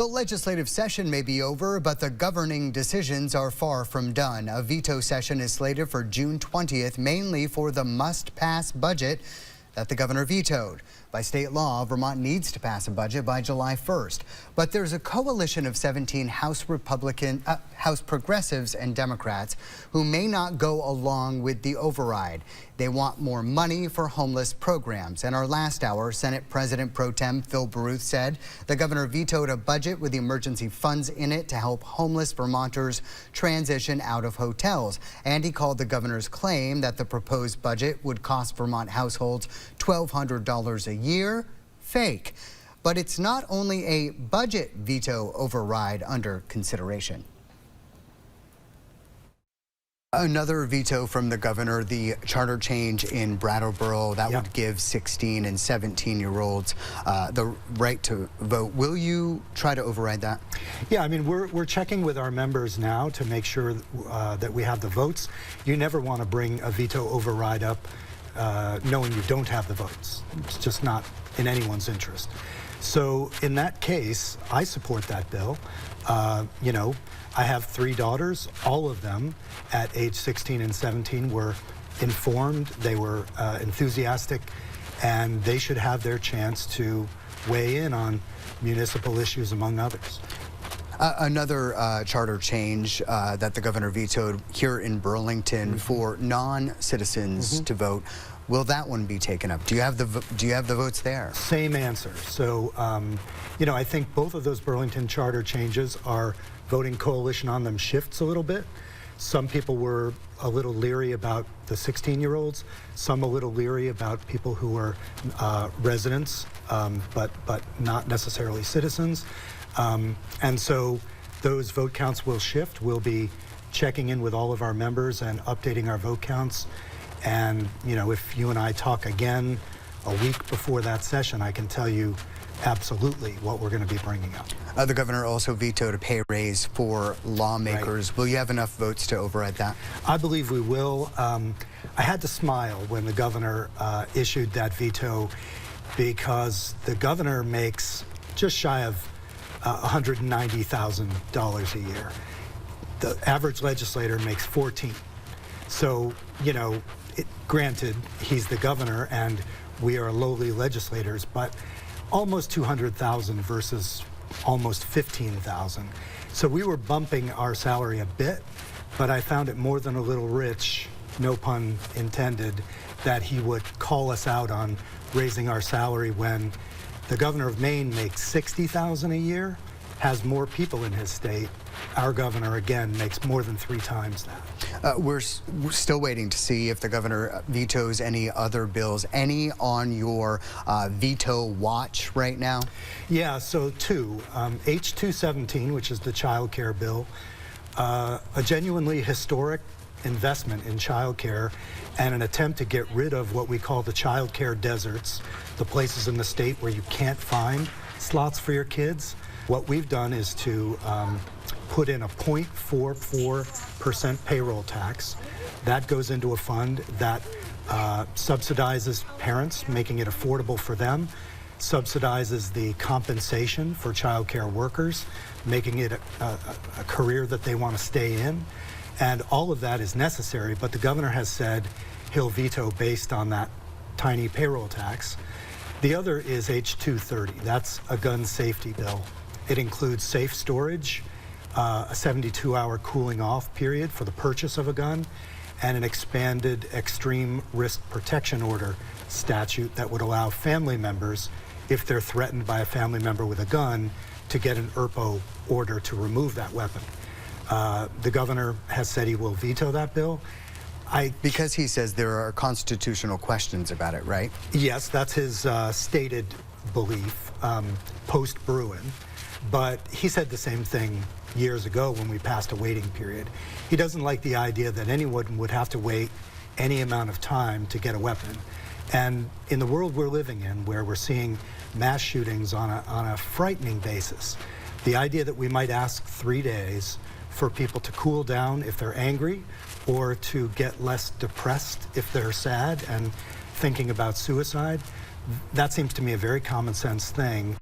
The legislative session may be over, but the governing decisions are far from done. A veto session is slated for June 20th, mainly for the must-pass budget that the governor vetoed. By state law, Vermont needs to pass a budget by July 1st. But there's a coalition of 17 House progressives and Democrats who may not go along with the override. They want more money for homeless programs. In our last hour, Senate President Pro Tem Phil Baruth said the governor vetoed a budget with the emergency funds in it to help homeless Vermonters transition out of hotels. And he called the governor's claim that the proposed budget would cost Vermont households $1,200 a year fake. But it's not only a budget veto override under consideration. Another veto from the governor, the charter change in Brattleboro, that would give 16 and 17-year-olds the right to vote. Will you try to override that? Yeah, I mean, we're checking with our members now to make sure that we have the votes. You never want to bring a veto override up knowing you don't have the votes. It's just not in anyone's interest. So in that case, I support that bill. You know, I have 3 daughters. All of them at age 16 and 17 were informed, they were enthusiastic, and they should have their chance to weigh in on municipal issues, among others. Another charter change that the governor vetoed here in Burlington for non-citizens to vote. Will that one be taken up? Do you have the votes there? Same answer. So, you know, I think both of those Burlington charter changes, our voting coalition on them shifts a little bit. Some people were a little leery about the 16-year-olds, some a little leery about people who are residents, but not necessarily citizens. And so those vote counts will shift. We'll be checking in with all of our members and updating our vote counts. And, you know, if you and I talk again a week before that session, I can tell you absolutely what we're going to be bringing up. The governor also vetoed a pay raise for lawmakers. Right. Will you have enough votes to override that? I believe we will. I had to smile when the governor issued that veto because the governor makes just shy of $190,000 a year. The average legislator makes 14. So, you know, granted, he's the governor and we are lowly legislators, but almost 200,000 versus almost 15,000. So we were bumping our salary a bit, but I found it more than a little rich, no pun intended, that he would call us out on raising our salary when the governor of Maine makes 60,000 a year, has more people in his state. Our governor, again, makes more than 3 times that. We're still waiting to see if the governor vetoes any other bills. Any on your veto watch right now? Yeah, so 2. H217, which is the child care bill, a genuinely historic investment in child care and an attempt to get rid of what we call the child care deserts, the places in the state where you can't find slots for your kids. What we've done is to put in a 0.44% payroll tax. That goes into a fund that subsidizes parents, making it affordable for them, subsidizes the compensation for child care workers, making it a career that they want to stay in. And all of that is necessary, but the governor has said he'll veto based on that tiny payroll tax. The other is H230. That's a gun safety bill. It includes safe storage, a 72-hour cooling off period for the purchase of a gun, and an expanded extreme risk protection order statute that would allow family members, if they're threatened by a family member with a gun, to get an ERPO order to remove that weapon. The governor has said he will veto that bill. Because he says there are constitutional questions about it, right? Yes, that's his stated belief, post-Bruin. But he said the same thing years ago when we passed a waiting period. He doesn't like the idea that anyone would have to wait any amount of time to get a weapon. And in the world we're living in, where we're seeing mass shootings on a frightening basis, the idea that we might ask 3 days for people to cool down if they're angry or to get less depressed if they're sad and thinking about suicide, that seems to me a very common sense thing.